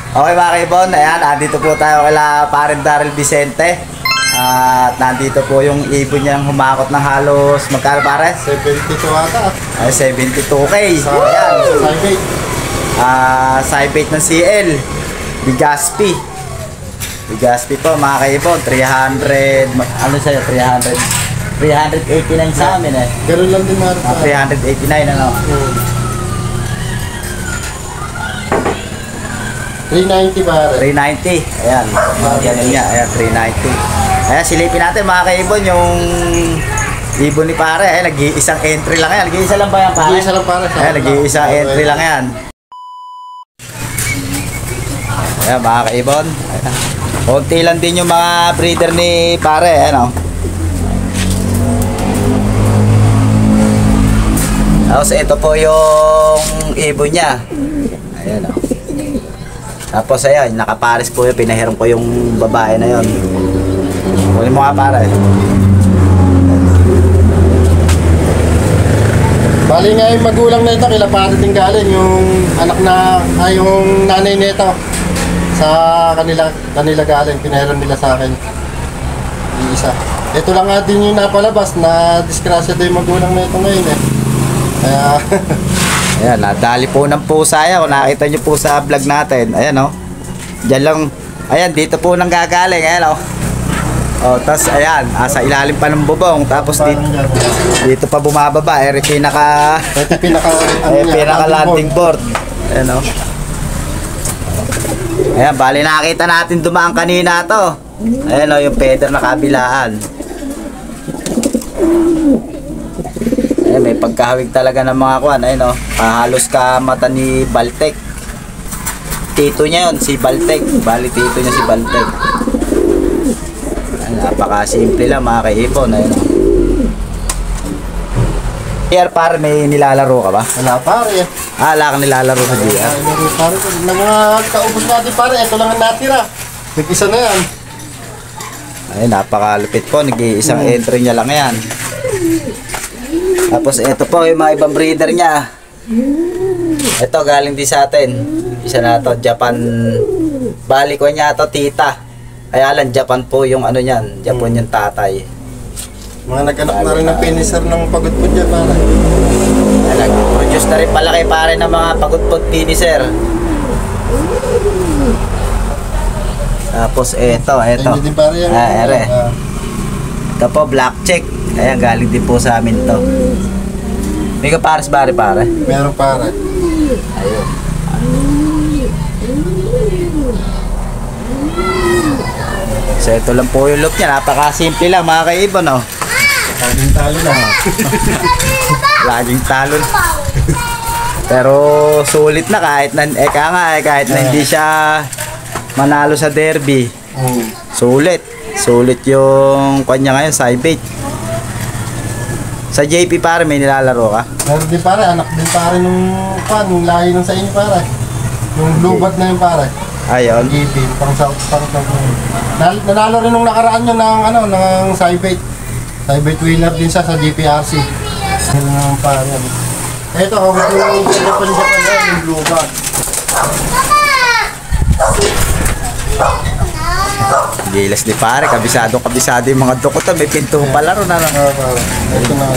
Okay mga kaibon, ayan, nandito po tayo kala Parin Daryl Vicente. At nandito po yung ibon niyang humakot ng halos, magkano pare? 72 ata. Ay, 72K. Ayan, side bait ng CL. Bigaspi. Bigaspi po mga kaibon, 300, ano sa'yo, 389 sa amin eh. Ganun lang din Marta. 389 ano? 390 pare. 390. Ayan. Ganun niya. Ayan, 390. Ayan, silipin natin mga kaibon yung ibon ni pare. Ayan, nag-iisang entry lang yan. Nag-iisa lang ba yan pare? Nag-iisa lang pare. Ayan, nag-iisang entry lang yan. Ayan, mga kaibon. Ayan. Kunti lang din yung mga breeder ni pare. Ayan o. Tapos ito po yung ibon niya. Ayan o. Tapos ayan, nakapares po yun, pinahiram ko yung babae na yun. Kunin mo nga pare. Bali nga yung magulang na ito, kila pare din galing yung anak na, yung nanay nito. Sa kanila galing, pinahiram nila sa akin. Iisa. Ito lang nga din yung napalabas na disgrasya din yung magulang na ito ngayon eh. Kaya... Ayan, nadali po ng pusa yan. Kung nakita nyo po sa vlog natin. Ayan o. Diyan lang. Ayan, dito po nang gagaling. Ayan o. O, tas ayan. Sa ilalim pa ng bubong. Tapos dito pa bumababa. Ito pinaka landing board. Ayan o. Ayan, bali nakita natin dumaan kanina to. Ayan o, yung feather na kabilaan. Ayan, may pagkahawig talaga ng mga kwan. Ayun o, halos ka mata ni Baltek. Tito niya yun, si Baltek. Bali tito niya si Baltek. Ayan, napaka-simple lang mga kaibon. Ayun o. Here pare, may nilalaro ka ba? Wala pare. Wala kang nilalaro sa DR. Pare, na mga kaubos natin pare, ito lang ang natira. Nag-isa na yan. Ayun, napakalupit po. Nag-iisang entry niya lang yan. Tapos ito po yung mga ibang breeder niya. Ito galing din sa atin. Isa na to, Japan. Bali ko niya to, tita. Kaya lang Japan po yung ano niyan. Japan yung tatay. Mga naghanap na rin ng finisher ng pagod-pod dyan pare. Nag-produce na rin pala kay pare ng mga pagod-pod finisher. Tapos ito. Hindi din pare yan. Ere. Ito po, black check. Ayan, galing din po sa amin to. May kapares pare. Meron pare. Ayun. So ito lang po yung look niya. Napakasimple lang mga kaibon oh. Laging talo na. Laging talo na. Pero sulit na kahit na kahit na hindi siya manalo sa derby. Sulit yung kanya ngayon, side bait. Sa JP pare, may nilalaro ka? Meron din pare, anak din pare nung lahi nung sa inyo pare. Yung blue bat na yun pare. Ayun. JP, pang south. Nanalo rin nung nakaraan yun ng side bait. Side bait winner din siya sa GPRC. Yun naman pare. Ito, kawag yung Japan na yung blue bat. Gilas ni pare, kabisado yung mga dukutan. May pinto pala ron. Ito na.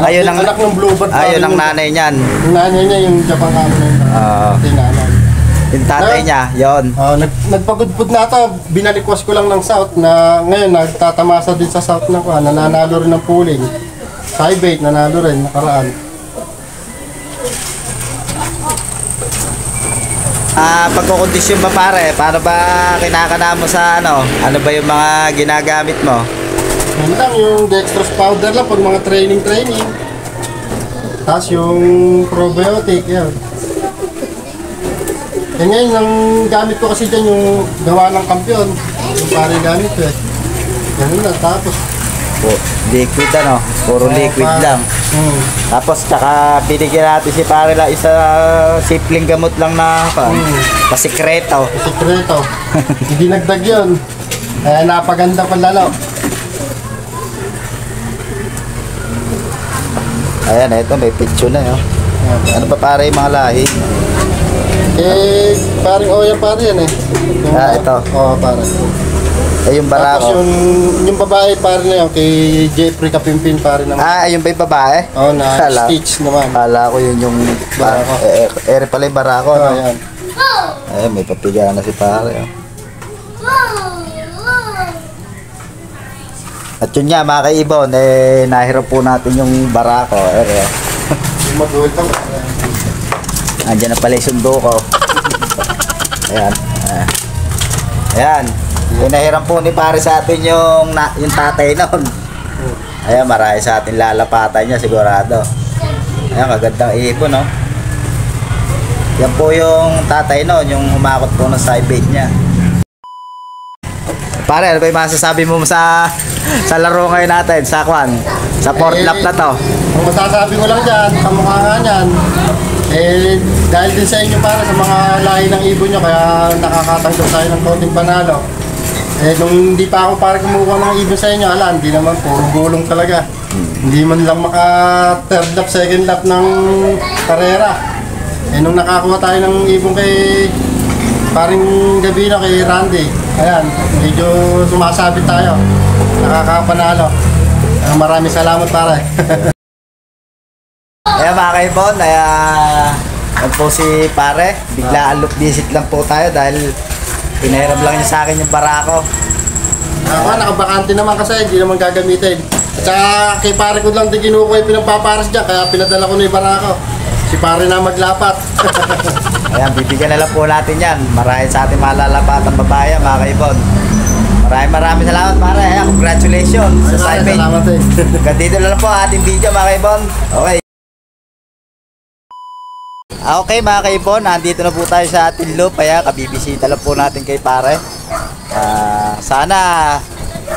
Ayun ang anak ng bluebird. Ayun ang nanay niyan. Yung nanay niya, yung Japan kamo na yun. Yung tatay niya, yon. Nagpagudpud na ito. Binalikwas ko lang ng south na ngayon nagtatamasa din sa south na ko. Nanalo rin ng pooling. Side bait, nanalo rin, nakaraan. Pagkukondisyon ba pare? Paano ba kinakana mo sa ano? Ano ba yung mga ginagamit mo? Yan lang, yung dextrose powder lang pag mga training. Tapos yung probiotic, yan. Yan ngayon, ang gamit ko kasi dyan yung gawa ng kampiyon. Yung pare gamit ko eh. Yan lang, tapos. Liquid ano? Puro liquid lang. Tapos tsaka binigyan natin si pare lang isa simpleng gamot lang na pasikreto. Hindi nagdag yun. Napaganda pa lalo. Ayan, ito may picture na yun. Ano pa pare yung mga lahi? Parang yan pare yan eh. Ito. Oo, pare. Yung Tapos barako. yung babae pare na yun, kay Jeffrey Kapimpin pare naman. Yung ba yung babae? Oo, na Kala- Stitch naman. Kala ko yun yung Barako. ere pala yung barako, Oo, no? yan. May papiga na si pare. At yun nga mga kaibon, nahirap po natin yung barako. Yung magulit pa. Andiyan na pala yung sundo ko. Ayan. Ayan. Pinahiram po ni pare sa atin yung tatay noon. Ayan, marami sa atin lalapatan niya sigurado. Ayan, kagandang ibon, no? Yan po yung tatay noon, yung humakot po ng side bait niya. Pare, ano ba yung masasabi mo sa laro ngayon natin? Sa kwan? Sa fourth lap na to? Ang masasabi ko lang dyan, kamukha nga niyan, dahil din sa inyo para sa mga lahi ng ibon nyo, kaya nakakatanggap tayo ng konting panalo. Nung hindi pa ako para kumuha ng ibon sa inyo, hindi naman, puro gulong talaga. Hindi man lang maka third lap, second lap ng karera. Nung nakakuha tayo ng ibon kay paring Gabino, kay Randy, ayan, medyo sumasabit tayo. Nakakapanalo. Maraming salamat pare. Ayan mga kaibon, yan po si pare. Bigla alok visit lang po tayo dahil pinahiram lang niya sa akin yung barako. Ako, nakabakante naman kasi, hindi naman gagamitin. At saka kay pare ko lang din kinukuha yung pinagpaparas dyan, kaya pinadala ko na yung barako. Si pare na maglapat. Ayan, bibigyan na lang po natin yan. Marahil sa ating malalapatang babae mga kaibon. Maraming salamat pare. Ayan, congratulations sa side bait. Salamat eh. Hanggang dito na lang po ang ating video mga kaibon. Okay. Okay mga kaibon, nandito na po tayo sa ating loop. Kaya kabibisita lang po natin kay pare. Sana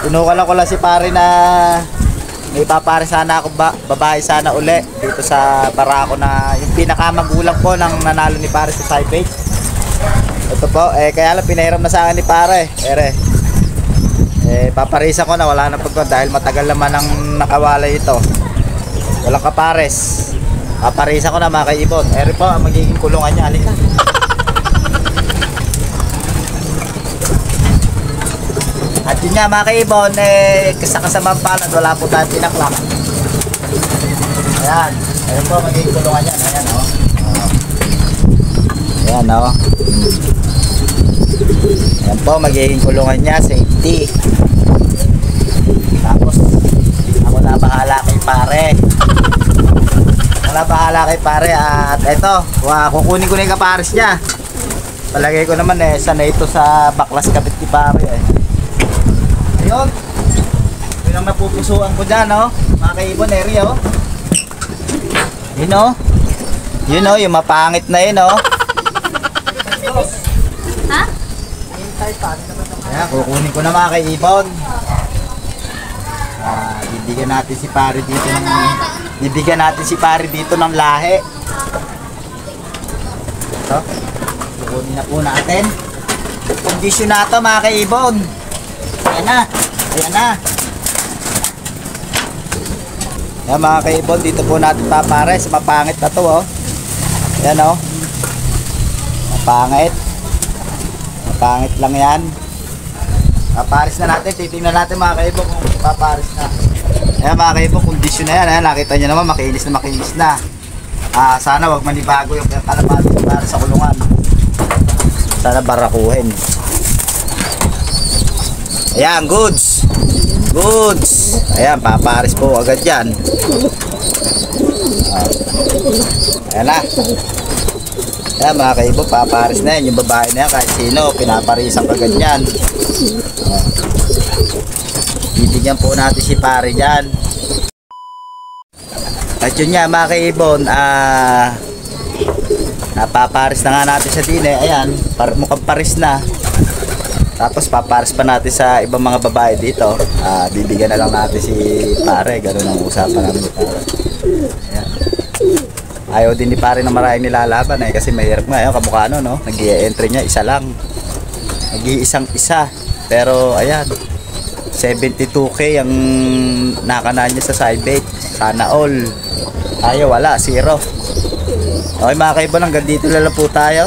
tinukalan ko lang si pare na may papare sana ako babae sana uli dito sa barako na yung pinakamagulang po ng nanalo ni pare sa side bait. Ito po, kaya lang pinahiram na sa akin ni pare. Paparisa ko na, wala na pagkon dahil matagal naman ang nakawalay ito. Walang kapares. Paparisa ko na mga kaibon. Po, ang magiging kulungan niya. Halika. At yun nga mga kaibon, kasamang palad, wala po tayong pinaklak. Ayan. Po, magiging kulungan niya. Ayan, o. Ayan, o. Ayan po, magiging kulungan niya. Safety. Tapos, ako na bahala kay pare. At eto, kukunin ko na yung kapares niya. Palagay ko naman sanay ito sa baklas kabit ni pare Ayun. Yun ang napupusuan ko dyan, no? Mga kaibon area, oh. Yun, oh. Yun, oh, yung mapangit na yun, oh. Ha? Ayan, kukunin ko na mga kaibon. Bibigyan natin si pare dito ng lahi. Ito. Kukunin na po natin. Kondisyon na ito mga kaibon. Ayan na. Ayan mga kaibon, dito po natin papares. Mapangit na ito, oh. Ayan, oh. Mapangit lang yan. Papares na natin. Titingnan natin mga kaibon kung papares na. Ayan mga kaibon, kondisyon na yan. Ayan, nakita nyo naman, makinis na. Sana wag manibago yung kalapati para sa kulungan. Sana barakuhin. Ayan, goods. Ayan, papares po agad yan. Ayan na. Ayan mga kaibon, papares na yan. Yung babae na yan, kahit sino, pinaparisan agad yan. Bibigyan po natin si pare dyan. At yun nga mga kaibon, napaparis na nga natin sa dine. Ayan, mukhang paris na. Tapos paparis pa natin sa ibang mga babae dito. Bibigyan na lang natin si pare. Ganun ang usapan namin ni pare. Ayan. Ayaw din ni pare na maraming nilalaban kasi mahirap nga. Ayan, kamukha no? Nag-i-entry niya, isa lang. Nag-iisang isa. Pero ayan, 72k ang nakanaan niya sa side bait. Sana all. Tayo wala, 0. Okay mga kaibon, hanggang dito na lang po tayo.